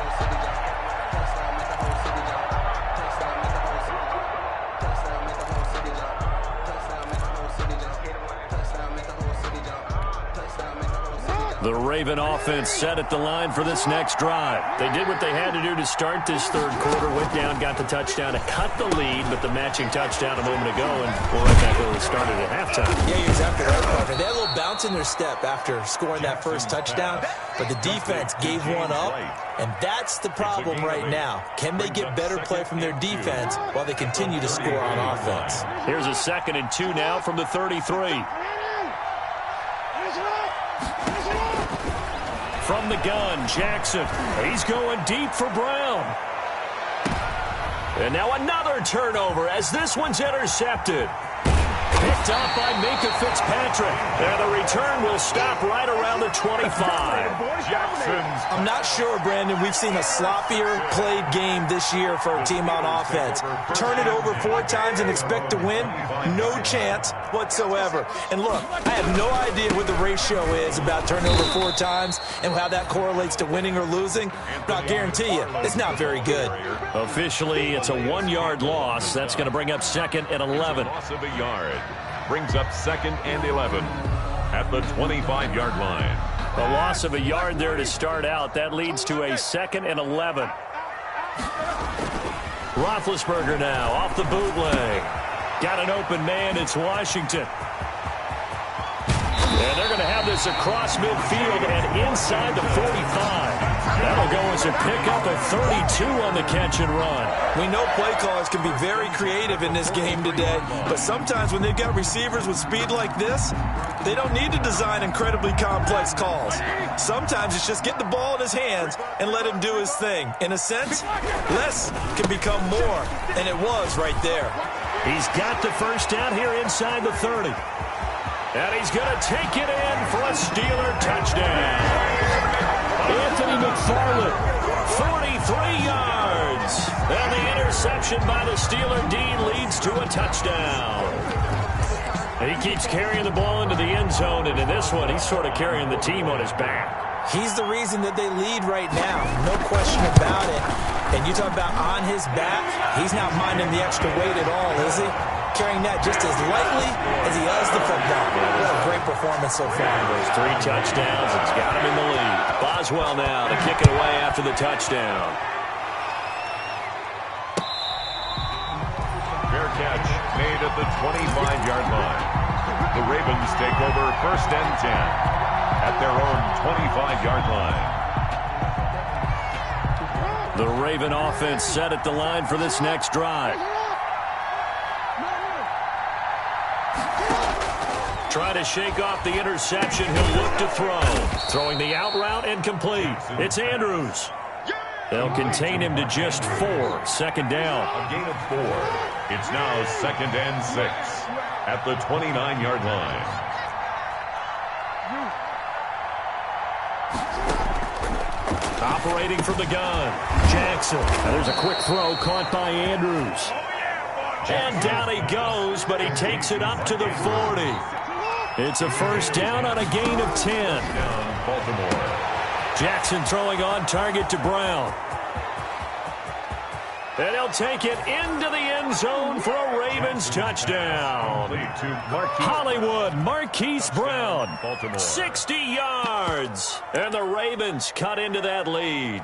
[SPEAKER 1] The Raven offense set at the line for this next drive. They did what they had to do to start this 3rd quarter. Went down, got the touchdown to cut the lead, but the matching touchdown a moment ago, and we're right back where we started at halftime.
[SPEAKER 3] Yeah, you're exactly right, partner. They had a little bounce in their step after scoring that first touchdown, but the defense gave one up, and that's the problem right now. Can they get better play from their defense while they continue to score on offense?
[SPEAKER 1] Here's a 2nd and 2 now from the 33. From the gun, Jackson. He's going deep for Brown. And now another turnover as this one's intercepted. Picked up by Minka Fitzpatrick. And the return will stop right around the 25.
[SPEAKER 2] Jackson's.
[SPEAKER 3] I'm not sure, Brandon, we've seen a sloppier played game this year for a team on offense. Turn it over 4 times and expect to win? No chance whatsoever. And look, I have no idea what the ratio is about turning over 4 times and how that correlates to winning or losing, but I'll guarantee you, it's not very good.
[SPEAKER 1] Officially, it's a 1-yard loss. That's going to bring up 2nd and 11.
[SPEAKER 2] Loss of a yard. Brings up 2nd and 11 at the 25-yard line.
[SPEAKER 1] A loss of a yard there to start out. That leads to a 2nd and 11. Roethlisberger now off the bootleg. Got an open man. It's Washington. And they're going to have this across midfield and inside the 45. That'll go as a pickup of 32 on the catch and run.
[SPEAKER 3] We know play callers can be very creative in this game today, but sometimes when they've got receivers with speed like this, they don't need to design incredibly complex calls. Sometimes it's just get the ball in his hands and let him do his thing. In a sense, less can become more, and it was right there.
[SPEAKER 1] He's got the first down here inside the 30. And he's going to take it in for a Steeler touchdown. Anthony McFarland, 43 yards. And the interception by the Steeler D leads to a touchdown. He keeps carrying the ball into the end zone, and in this one, he's sort of carrying the team on his back.
[SPEAKER 3] He's the reason that they lead right now, no question about it. And you talk about on his back, he's not minding the extra weight at all, is he? Carrying that just as lightly as he does the football. What a great performance so far.
[SPEAKER 1] Those 3 touchdowns, it's got him in the lead. Boswell now to kick it away after the touchdown.
[SPEAKER 2] Fair catch made at the 25-yard line. The Ravens take over 1st and 10 at their own 25-yard line.
[SPEAKER 1] The Raven offense set at the line for this next drive. Try to shake off the interception. He'll look to throw. Throwing the out route and complete. It's Andrews. They'll contain him to just 4. 2nd down.
[SPEAKER 2] A gain of 4. It's now 2nd and 6 at the 29-yard line.
[SPEAKER 1] Operating from the gun. Jackson. And there's a quick throw caught by Andrews. And down he goes, but he takes it up to the 40. It's a first down on a gain of 10.
[SPEAKER 2] Down Baltimore.
[SPEAKER 1] Jackson throwing on target to Brown. And he'll take it into the end zone for a Ravens touchdown. Hollywood Marquise Brown, 60 yards. And the Ravens cut into that lead.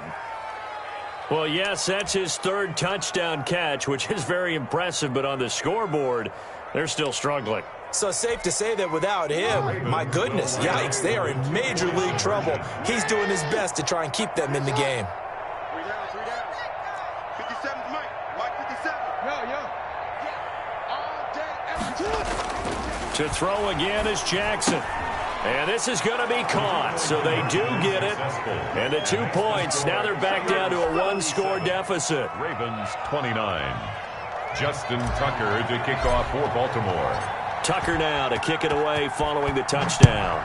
[SPEAKER 1] Well, yes, that's his third touchdown catch, which is very impressive. But on the scoreboard, they're still struggling.
[SPEAKER 3] So safe to say that without him, my goodness, yikes, they are in major league trouble. He's doing his best to try and keep them in the game.
[SPEAKER 4] 57's Mike. Mike 57.
[SPEAKER 1] To throw again is Jackson. And this is going to be caught, so they do get it. And the 2 points, now they're back down to a one-score deficit.
[SPEAKER 2] Ravens 29. Justin Tucker to kick off for Baltimore.
[SPEAKER 1] Tucker now to kick it away following the touchdown.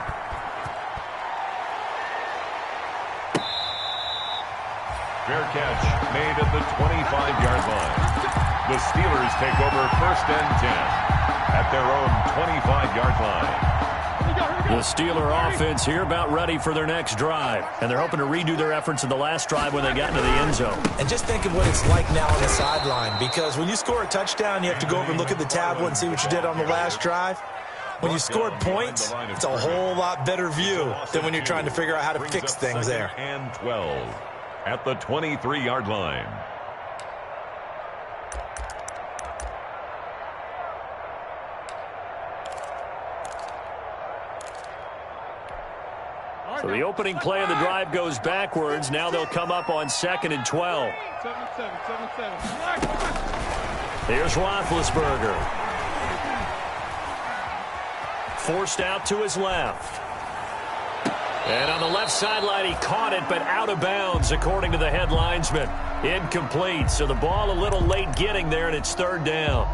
[SPEAKER 2] Fair catch made at the 25-yard line. The Steelers take over first and 10 at their own 25-yard line.
[SPEAKER 1] The Steeler offense here about ready for their next drive. And they're hoping to redo their efforts in the last drive when they got into the end zone.
[SPEAKER 3] And just think of what it's like now on the sideline, because when you score a touchdown, you have to go over and look at the tablet and see what you did on the last drive. When you scored points, it's a whole lot better view than when you're trying to figure out how to fix things there.
[SPEAKER 2] And 12 at the 23-yard line.
[SPEAKER 1] So the opening play of the drive goes backwards. Now they'll come up on 2nd and 12.
[SPEAKER 4] 7-7.
[SPEAKER 1] Here's Roethlisberger. Forced out to his left. And on the left sideline, he caught it, but out of bounds, according to the head linesman. Incomplete, so the ball a little late getting there, and it's 3rd down.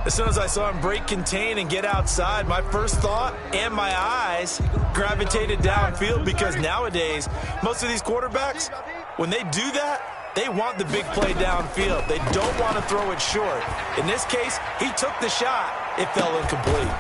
[SPEAKER 3] As soon as I saw him break contain and get outside, my first thought and my eyes gravitated downfield, because nowadays, most of these quarterbacks, when they do that, they want the big play downfield. They don't want to throw it short. In this case, he took the shot. It fell incomplete.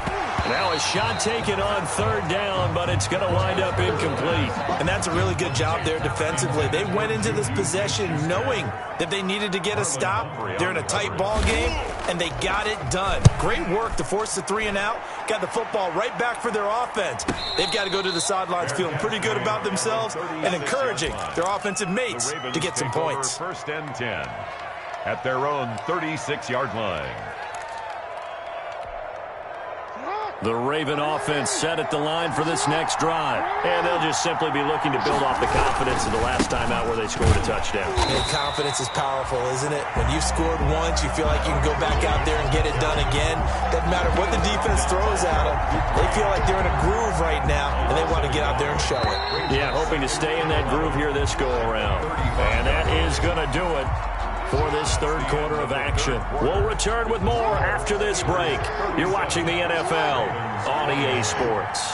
[SPEAKER 1] Now a shot taken on 3rd down, but it's going to wind up incomplete.
[SPEAKER 3] And that's a really good job there defensively. They went into this possession knowing that they needed to get a stop. They're in a tight ball game, and they got it done. Great work to force the 3 and out. Got the football right back for their offense. They've got to go to the sidelines feeling pretty good about themselves and encouraging their offensive mates to get some points.
[SPEAKER 2] First and 10 at their own 36-yard line.
[SPEAKER 1] The Raven offense set at the line for this next drive. And they'll just simply be looking to build off the confidence of the last time out where they scored a touchdown.
[SPEAKER 3] And confidence is powerful, isn't it? When you've scored once, you feel like you can go back out there and get it done again. Doesn't matter what the defense throws at them. They feel like they're in a groove right now, and they want to get out there and show it.
[SPEAKER 1] Yeah, hoping to stay in that groove here this go-around. And that is going to do it for this 3rd quarter of action. We'll return with more after this break. You're watching the NFL on EA Sports.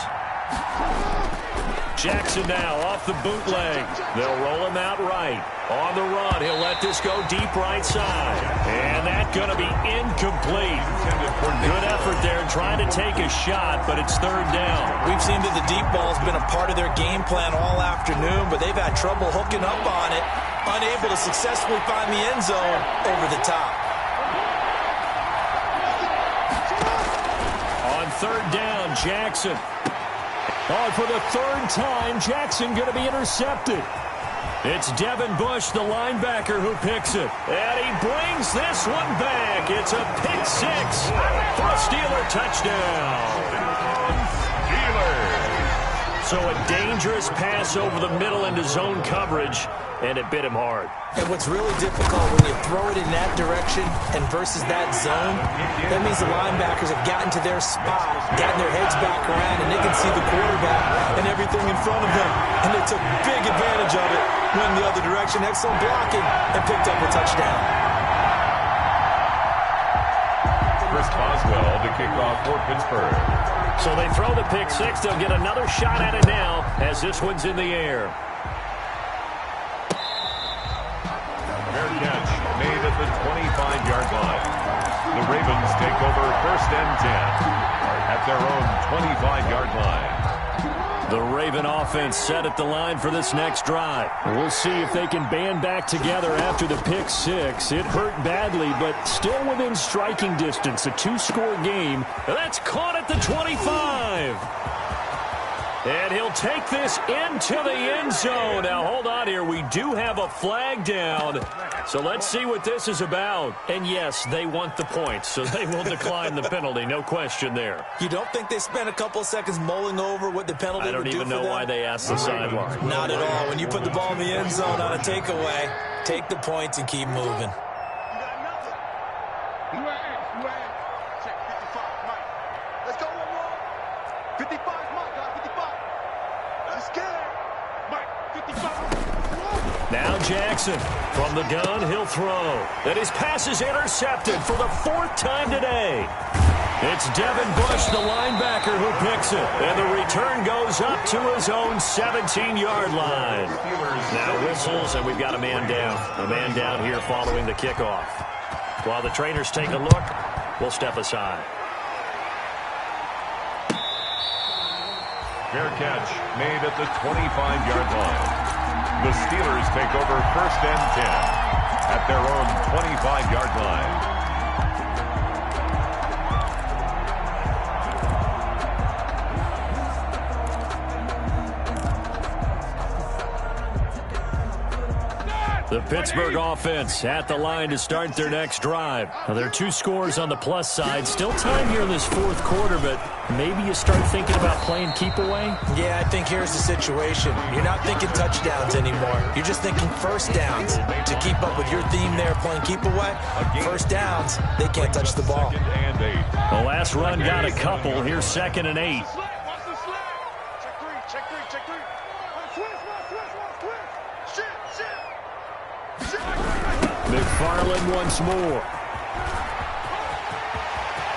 [SPEAKER 1] Jackson now off the bootleg. They'll roll him out right. On the run, he'll let this go deep right side. And that's going to be incomplete. Good effort there trying to take a shot, but it's 3rd down.
[SPEAKER 3] We've seen that the deep ball's been a part of their game plan all afternoon, but they've had trouble hooking up on it, unable to successfully find the end zone over the top.
[SPEAKER 1] On 3rd down, Jackson. Oh, for the 3rd time, Jackson going to be intercepted. It's Devin Bush, the linebacker, who picks it. And he brings this one back. It's a pick 6 for a Steeler touchdown.
[SPEAKER 2] Steelers.
[SPEAKER 1] So a dangerous pass over the middle into zone coverage, and it bit him hard.
[SPEAKER 3] And what's really difficult when you throw it in that direction and versus that zone, that means the linebackers have gotten to their spot, gotten their heads back around, and they can see the quarterback and everything in front of them. And they took big advantage of it, went the other direction, excellent blocking, and picked up a touchdown.
[SPEAKER 2] Chris Boswell to kick off for Pittsburgh.
[SPEAKER 1] So they throw the pick 6. They'll get another shot at it now as this one's in the air.
[SPEAKER 2] Fair catch made at the 25-yard line. The Ravens take over first and 10 at their own 25-yard line.
[SPEAKER 1] The Raven offense set at the line for this next drive. We'll see if they can band back together after the pick six. It hurt badly, but still within striking distance. A two-score game. That's caught at the 25. And he'll take this into the end zone. Now, hold on here. We do have a flag down. So let's see what this is about. And, yes, they want the points, so they will decline the penalty. No question there.
[SPEAKER 3] You don't think they spent a couple of seconds mulling over what the penalty would do for them?
[SPEAKER 1] I don't even know why they asked the sideline.
[SPEAKER 3] Not at all. When you put the ball in the end zone on a takeaway, take the points and keep moving.
[SPEAKER 4] Let's go, one more. 55, Mike, guys, 55. Let's get it. Mike, 55.
[SPEAKER 1] Now Jackson from the gun, he'll throw. And his pass is intercepted for the fourth time today. It's Devin Bush, the linebacker, who picks it. And the return goes up to his own 17-yard line. Now whistles, and we've got a man down. A man down here following the kickoff. While the trainers take a look, we'll step aside.
[SPEAKER 2] Fair catch made at the 25-yard line. The Steelers take over first and 10 at their own 25-yard line.
[SPEAKER 1] The Pittsburgh offense at the line to start their next drive. Now, there are two scores on the plus side. Still time here in this fourth quarter, but maybe you start thinking about playing keep away?
[SPEAKER 3] Yeah, I think here's the situation. You're not thinking touchdowns anymore. You're just thinking first downs. To keep up with your theme there, playing keep away, first downs, they can't touch the ball.
[SPEAKER 1] The last run got a couple. Here's 2nd and 8. McFarland once more.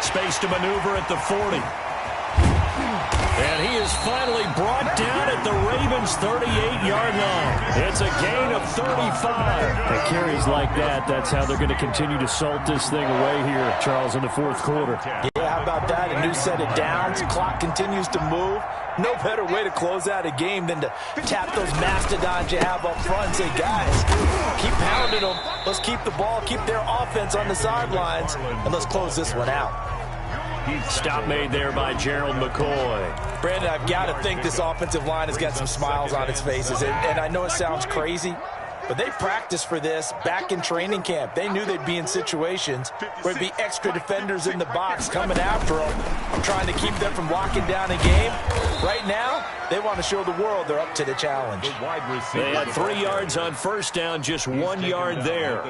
[SPEAKER 1] Space to maneuver at the 40. And he is finally brought down at the Ravens' 38-yard line. It's a gain of 35. The carries like that, that's how they're going to continue to salt this thing away here, Charles, in the fourth quarter.
[SPEAKER 3] Yeah, how about that? A new set of downs. Clock continues to move. No better way to close out a game than to tap those mastodons you have up front and say, guys, keep pounding them. Let's keep the ball, keep their offense on the sidelines, and let's close this one out.
[SPEAKER 1] Stop made there by Gerald McCoy.
[SPEAKER 3] Brandon, I've got to think this offensive line has got some smiles on its faces. And I know it sounds crazy, but they practiced for this back in training camp. They knew they'd be in situations where there'd be extra defenders in the box coming after them, trying to keep them from locking down a game. Right now, they want to show the world they're up to the challenge.
[SPEAKER 1] They had 3 yards on first down, just 1 yard there.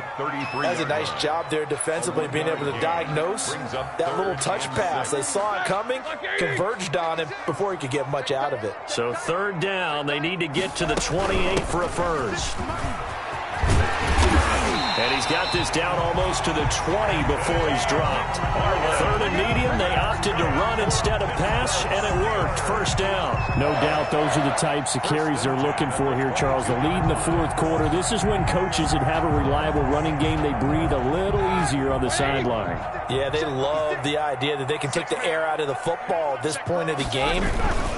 [SPEAKER 3] That's a nice job there defensively, being able to diagnose that little touch pass. They saw it coming, converged on him before he could get much out of it.
[SPEAKER 1] So 3rd down, they need to get to the 28 for a first. And he's got this down almost to the 20 before he's dropped. 3rd and medium, they opted to run instead of pass, and it worked. First down. No doubt those are the types of carries they're looking for here, Charles. The lead in the fourth quarter. This is when coaches that have a reliable running game, they breathe a little easier on the sideline.
[SPEAKER 3] Yeah, they love the idea that they can take the air out of the football at this point of the game.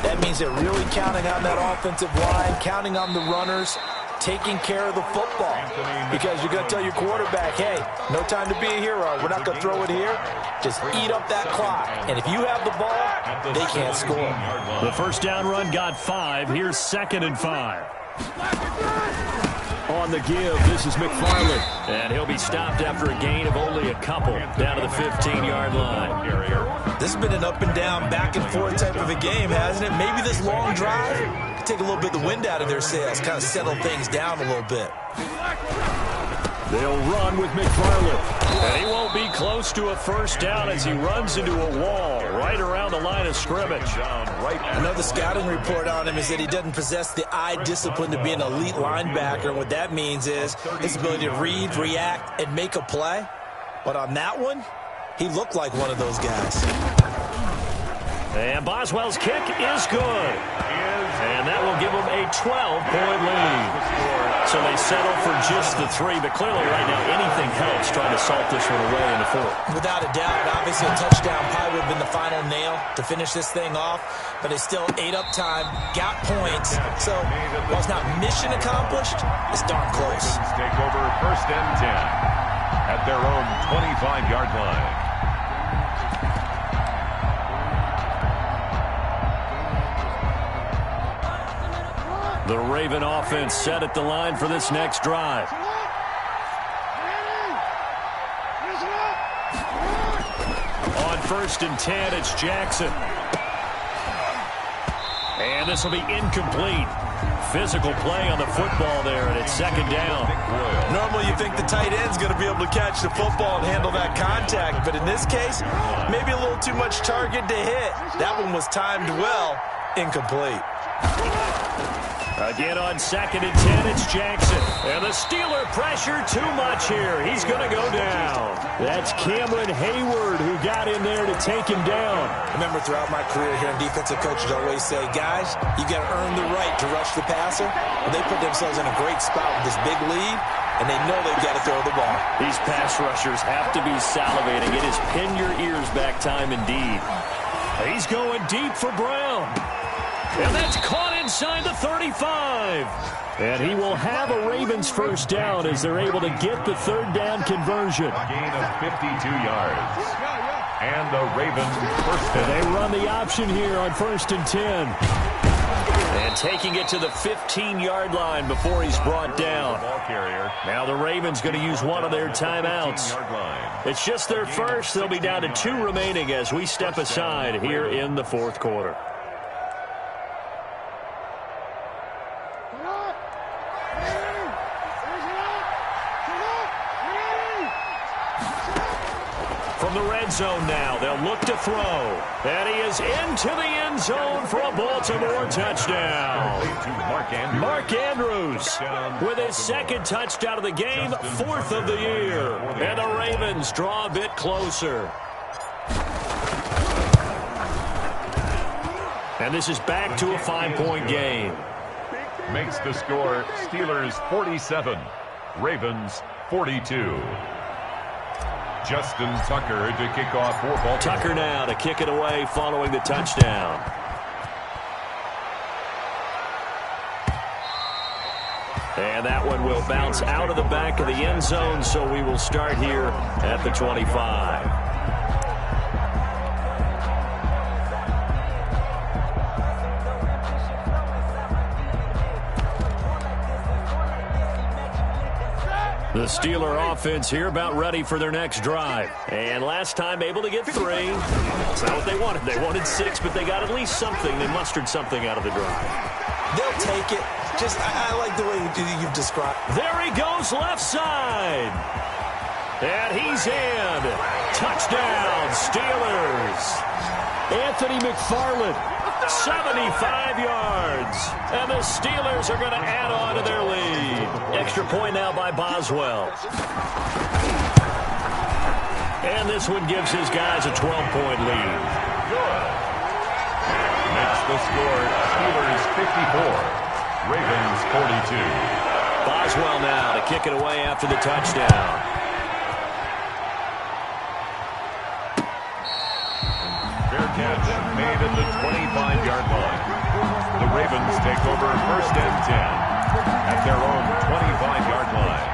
[SPEAKER 3] That means they're really counting on that offensive line, counting on the runners, taking care of the football, because you're going to tell your quarterback, hey, no time to be a hero. We're not going to throw it here. Just eat up that clock. And if you have the ball, they can't score.
[SPEAKER 1] The first down run got 5. Here's 2nd and 5. On the give, this is McFarland. And he'll be stopped after a gain of only a couple down to the 15-yard line.
[SPEAKER 3] This has been an up and down, back and forth type of a game, hasn't it? Maybe this long drive can take a little bit of the wind out of their sails, kind of settle things down a little bit.
[SPEAKER 1] They'll run with McFarland. And he won't be close to a first down as he runs into a wall right around the line of scrimmage.
[SPEAKER 3] Another scouting report on him is that he doesn't possess the eye discipline to be an elite linebacker. What that means is his ability to read, react, and make a play. But on that one, he looked like one of those guys.
[SPEAKER 1] And Boswell's kick is good. And that will give him a 12-point lead. So they settle for just the 3, but clearly right now anything helps trying to salt this one away in the 4th.
[SPEAKER 3] Without a doubt, obviously a touchdown probably would have been the final nail to finish this thing off, but it's still ate up time, got points. So while it's not mission accomplished, it's darn close.
[SPEAKER 2] Ravens take over 1st and 10 at their own 25-yard line.
[SPEAKER 1] The Raven offense set at the line for this next drive. On 1st and 10, it's Jackson. And this will be incomplete. Physical play on the football there, and it's 2nd down.
[SPEAKER 3] Normally you think the tight end's going to be able to catch the football and handle that contact, but in this case, maybe a little too much target to hit. That one was timed well, incomplete.
[SPEAKER 1] Again on 2nd and 10, it's Jackson. And the Steeler pressure too much here. He's going to go down. That's Cameron Hayward who got in there to take him down.
[SPEAKER 3] I remember throughout my career here, defensive coaches always say, guys, you got to earn the right to rush the passer. And they put themselves in a great spot with this big lead, and they know they've got to throw the ball.
[SPEAKER 1] These pass rushers have to be salivating. It is pin your ears back time indeed. He's going deep for Brown. And that's caught inside the 35. And he will have a Ravens 1st down as they're able to get the 3rd down conversion.
[SPEAKER 2] A gain of 52 yards. And the Ravens 1st down.
[SPEAKER 1] And they run the option here on 1st and 10. And taking it to the 15-yard line before he's brought down. Now the Ravens going to use one of their timeouts. It's just their first. They'll be down to 2 remaining as we step aside here in the 4th quarter. From the red zone now, they'll look to throw. And he is into the end zone for a Baltimore touchdown. Mark Andrews with his 2nd touchdown of the game, 4th of the year. And the Ravens draw a bit closer. And this is back to a 5-point game.
[SPEAKER 2] Makes the score Steelers 47, Ravens 42. Justin Tucker to kick off for Baltimore.
[SPEAKER 1] Tucker now to kick it away following the touchdown. And that one will bounce out of the back of the end zone, so we will start here at the 25. The Steeler offense here about ready for their next drive. And last time able to get 3. That's not what they wanted. They wanted 6, but they got at least something. They mustered something out of the drive.
[SPEAKER 3] They'll take it. I like the way you've described.
[SPEAKER 1] There he goes left side. And he's in. Touchdown, Steelers. Anthony McFarland, 75 yards. And the Steelers are going to add on to their lead. Extra point now by Boswell. And this one gives his guys a 12-point lead.
[SPEAKER 2] Good. Makes the score Steelers 54, Ravens 42.
[SPEAKER 1] Boswell now to kick it away after the touchdown.
[SPEAKER 2] Fair catch made at the 25-yard line. The Ravens take over 1st and 10 at their own 25-yard line.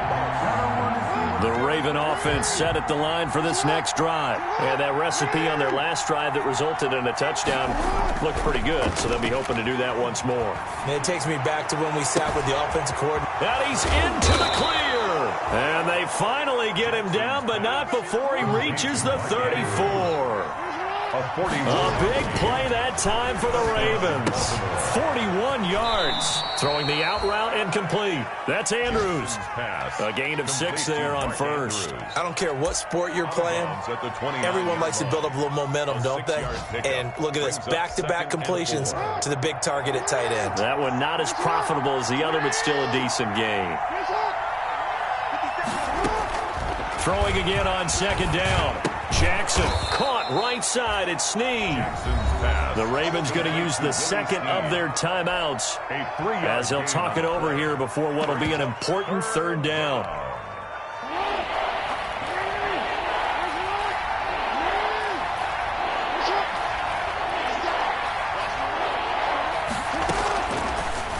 [SPEAKER 1] The Raven offense set at the line for this next drive. And that recipe on their last drive that resulted in a touchdown looked pretty good, so they'll be hoping to do that once more.
[SPEAKER 3] It takes me back to when we sat with the offensive coordinator.
[SPEAKER 1] And he's into the clear. And they finally get him down, but not before he reaches the 34. A big play that time for the Ravens. 41 yards. Throwing the out route and complete. That's Andrews. A gain of 6 there on 1st.
[SPEAKER 3] I don't care what sport you're playing. Everyone likes to build up a little momentum, don't they? And look at this. Back-to-back completions to the big target at tight end.
[SPEAKER 1] That one not as profitable as the other, but still a decent gain. Throwing again on 2nd down. Jackson caught right side at Snead. The Ravens going to use the second of their timeouts as they'll talk it over here before what will be an important third down.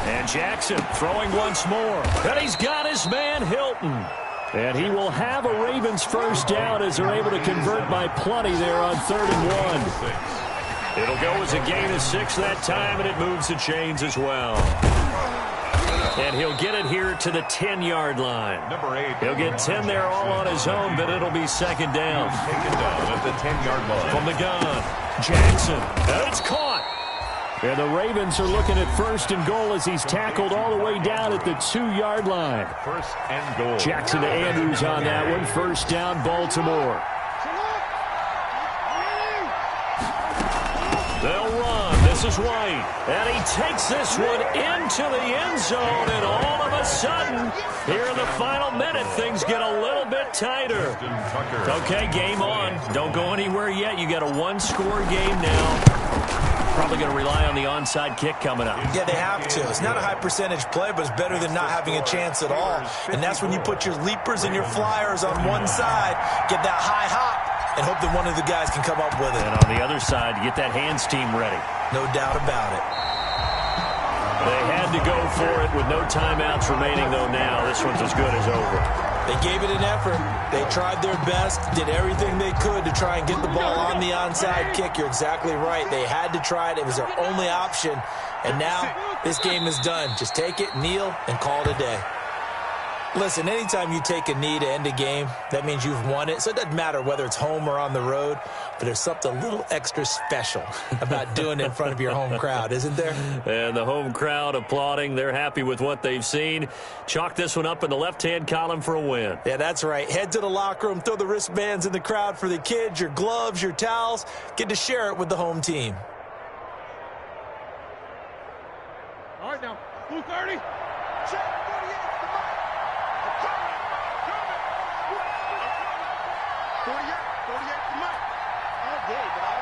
[SPEAKER 1] And Jackson throwing once more. And he's got his man Hilton. And he will have a Ravens first down as they're able to convert by plenty there on 3rd and 1. It'll go as a gain of 6 that time, and it moves the chains as well. And he'll get it here to the 10-yard line. He'll get 10 there all on his own, but it'll be second down.
[SPEAKER 2] Taken down at the 10-yard line.
[SPEAKER 1] From the gun, Jackson. And it's caught. And the Ravens are looking at 1st and goal as he's tackled all the way down at the 2-yard line.
[SPEAKER 2] 1st and goal.
[SPEAKER 1] Jackson to Andrews on that one. First down, Baltimore. They'll run. This is White. And he takes this one into the end zone. And all of a sudden, here in the final minute, things get a little bit tighter. Okay, game on. Don't go anywhere yet. You got a one-score game now. Probably going to rely on the onside kick coming up.
[SPEAKER 3] Yeah, they have to. It's not a high-percentage play, but it's better than not having a chance at all. And that's when you put your leapers and your flyers on one side, get that high hop, and hope that one of the guys can come up with it.
[SPEAKER 1] And on the other side, get that hands team ready.
[SPEAKER 3] No doubt about it.
[SPEAKER 1] They had to go for it with no timeouts remaining, though, now. This one's as good as over.
[SPEAKER 3] They gave it an effort. They tried their best, did everything they could to try and get the ball on the onside kick. You're exactly right. They had to try it. It was their only option. And now this game is done. Just take it, kneel, and call it a day. Listen, anytime you take a knee to end a game, that means you've won it. So it doesn't matter whether it's home or on the road, but there's something a little extra special about doing it in front of your home crowd, isn't there?
[SPEAKER 1] And the home crowd applauding. They're happy with what they've seen. Chalk this one up in the left-hand column for a win.
[SPEAKER 3] Yeah, that's right. Head to the locker room, throw the wristbands in the crowd for the kids, your gloves, your towels. Get to share it with the home team.
[SPEAKER 4] All right, now, blue 30. Check 48. 48 to Mike. All day, dog.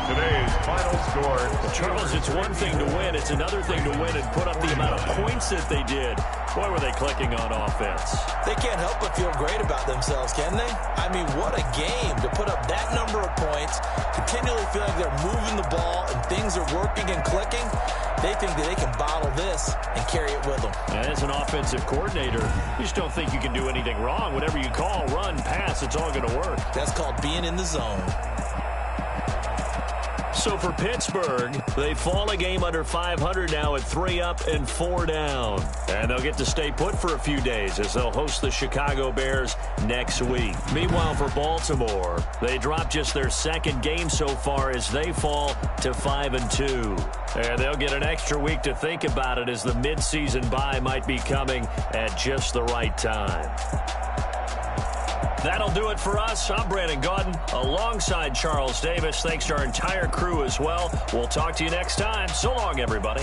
[SPEAKER 2] Today's final score.
[SPEAKER 1] Well, Charles, it's one thing to win. It's another thing to win and put up the amount of points that they did. Boy, were they clicking on offense.
[SPEAKER 3] They can't help but feel great about themselves, can they? I mean, what a game to put up that number of points, continually feel like they're moving the ball and things are working and clicking. They think that they can bottle this and carry it with them.
[SPEAKER 1] And as an offensive coordinator, you just don't think you can do anything wrong. Whatever you call, run, pass, it's all going to work.
[SPEAKER 3] That's called being in the zone.
[SPEAKER 1] So for Pittsburgh, they fall a game under 500 now at 3 up and 4 down. And they'll get to stay put for a few days as they'll host the Chicago Bears next week. Meanwhile, for Baltimore, they drop just their second game so far as they fall to 5-2. And they'll get an extra week to think about it as the midseason bye might be coming at just the right time. That'll do it for us. I'm Brandon Gaudin alongside Charles Davis. Thanks to our entire crew as well. We'll talk to you next time. So long, everybody.